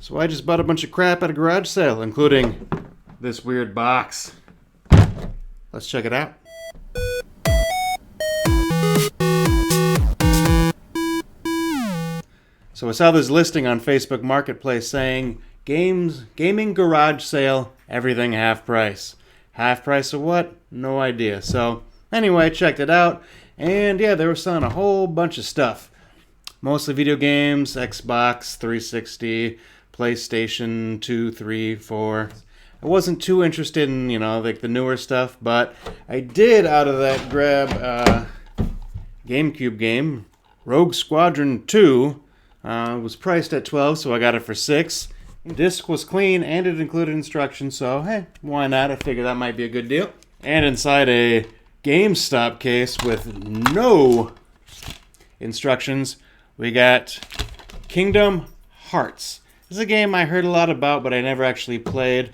So I just bought a bunch of crap at a garage sale, including this weird box. Let's check it out. So I saw this listing on Facebook Marketplace saying, gaming garage sale, everything half price. Half price of what? No idea. So anyway, I checked it out, and yeah, they were selling a whole bunch of stuff. Mostly video games, Xbox 360, PlayStation 2, 3, 4. I wasn't too interested in, like the newer stuff, but I did out of that grab a GameCube game, Rouge Squadron 2. It was priced at $12, so I got it for $6. The disc was clean, and it included instructions, so hey, why not? I figured that might be a good deal. And inside a GameStop case with no instructions, we got Kingdom Hearts. This is a game I heard a lot about, but I never actually played.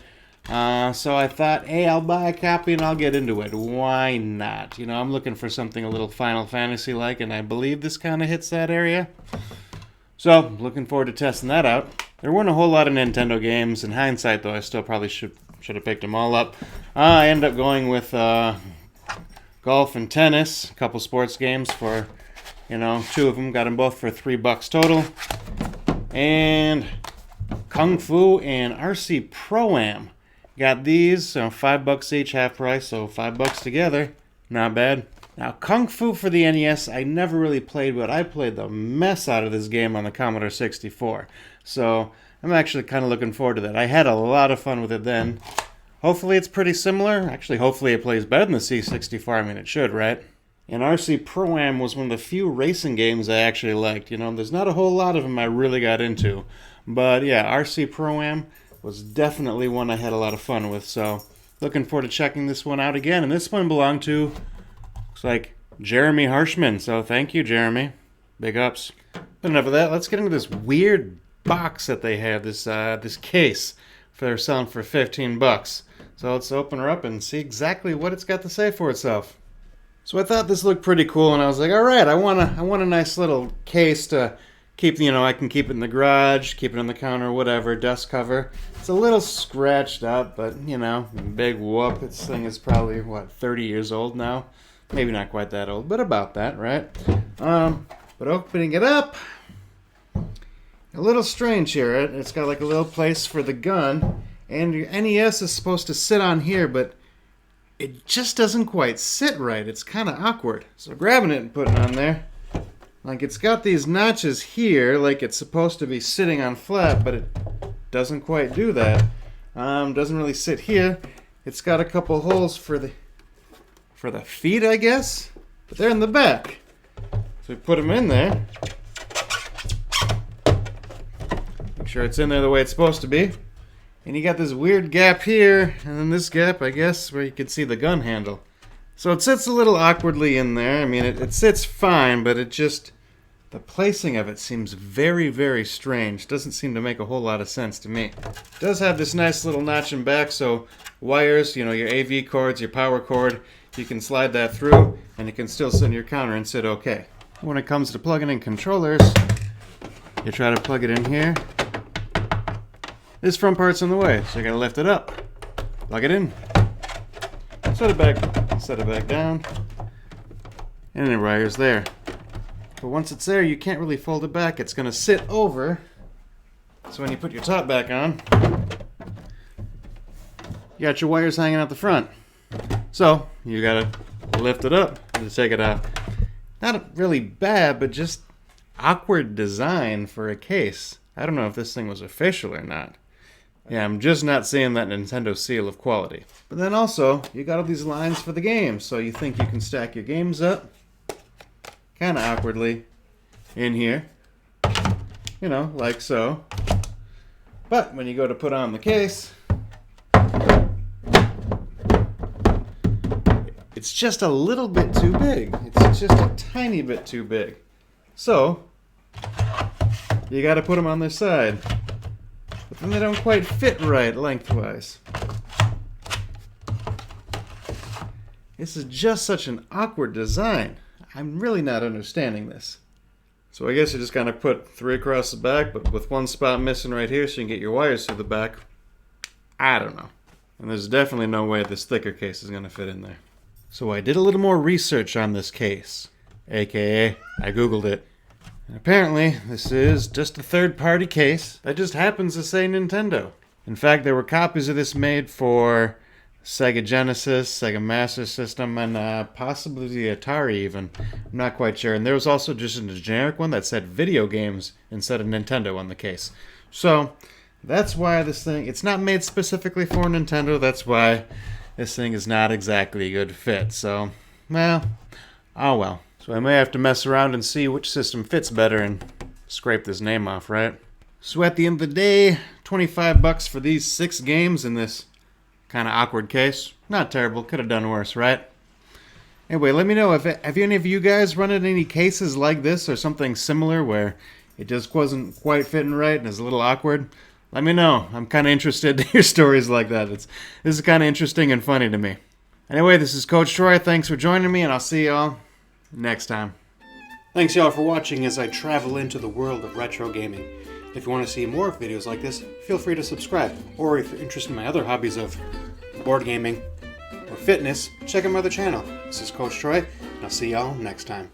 So I thought, hey, I'll buy a copy and I'll get into it. Why not? I'm looking for something a little Final Fantasy-like, and I believe this kind of hits that area. So, looking forward to testing that out. There weren't a whole lot of Nintendo games. In hindsight, though, I still probably should have picked them all up. I ended up going with golf and tennis, a couple sports games for, two of them. Got them both for $3 total. And Kung Fu and RC Pro-Am. Got these, so $5 each, half price, so $5 together. Not bad. Now, Kung Fu for the NES, I never really played, but I played the mess out of this game on the Commodore 64. So, I'm actually kind of looking forward to that. I had a lot of fun with it then. Hopefully it's pretty similar. Actually, hopefully it plays better than the C64. I mean, it should, right? And RC Pro-Am was one of the few racing games I actually liked. There's not a whole lot of them I really got into. But yeah, RC Pro-Am was definitely one I had a lot of fun with. So, looking forward to checking this one out again. And this one belonged to... looks like Jeremy Harshman, so thank you, Jeremy. Big ups. But enough of that. Let's get into this weird box that they have, this case they're selling for $15. So let's open her up and see exactly what it's got to say for itself. So I thought this looked pretty cool, and I was like, all right, I want a nice little case to keep, I can keep it in the garage, keep it on the counter, whatever, dust cover. It's a little scratched up, but big whoop. This thing is probably 30 years old now. Maybe not quite that old, but about that, right? But opening it up, a little strange here. It's got like a little place for the gun, and your NES is supposed to sit on here, but it just doesn't quite sit right. It's kind of awkward. So grabbing it and putting it on there, like it's got these notches here, like it's supposed to be sitting on flat, but it doesn't quite do that. Doesn't really sit here. It's got a couple holes for the feet, I guess, but they're in the back. So we put them in there. Make sure it's in there the way it's supposed to be. And you got this weird gap here, and then this gap, I guess, where you can see the gun handle. So it sits a little awkwardly in there. I mean, it sits fine, but the placing of it seems very, very strange. Doesn't seem to make a whole lot of sense to me. It does have this nice little notch in back, so wires, your AV cords, your power cord, you can slide that through, and it can still sit in your counter and sit okay. When it comes to plugging in controllers, you try to plug it in here. This front part's in the way, so you gotta lift it up, plug it in, set it back down, and the wire's there. But once it's there, you can't really fold it back. It's gonna sit over, so when you put your top back on, you got your wires hanging out the front. So, you gotta lift it up to take it out. Not really bad, but just awkward design for a case. I don't know if this thing was official or not. Yeah, I'm just not seeing that Nintendo seal of quality. But then also, you got all these lines for the games, so you think you can stack your games up, kind of awkwardly, in here. Like so. But when you go to put on the case, it's just a little bit too big. It's just a tiny bit too big. So, you got to put them on their side. But then they don't quite fit right lengthwise. This is just such an awkward design. I'm really not understanding this. So I guess you just kind of put 3 across the back, but with one spot missing right here so you can get your wires through the back. I don't know. And there's definitely no way this thicker case is going to fit in there. So I did a little more research on this case, aka I googled it. And apparently this is just a third-party case that just happens to say Nintendo. In fact, there were copies of this made for Sega Genesis, Sega Master System, and possibly the Atari even. I'm not quite sure. And there was also just a generic one that said video games instead of Nintendo on the case. So that's why this thing, it's not made specifically for Nintendo. That's why this thing is not exactly a good fit. So, well, oh well. So I may have to mess around and see which system fits better and scrape this name off, right? So at the end of the day, $25 for these 6 games in this kind of awkward case. Not terrible. Could have done worse, right? Anyway, let me know if have any of you guys run into any cases like this or something similar where it just wasn't quite fitting right and is a little awkward. Let me know. I'm kind of interested to hear stories like that. This is kind of interesting and funny to me. Anyway, this is Coach Troy. Thanks for joining me, and I'll see y'all next time. Thanks y'all for watching as I travel into the world of retro gaming. If you want to see more videos like this, feel free to subscribe. Or if you're interested in my other hobbies of board gaming or fitness, check out my other channel. This is Coach Troy, and I'll see y'all next time.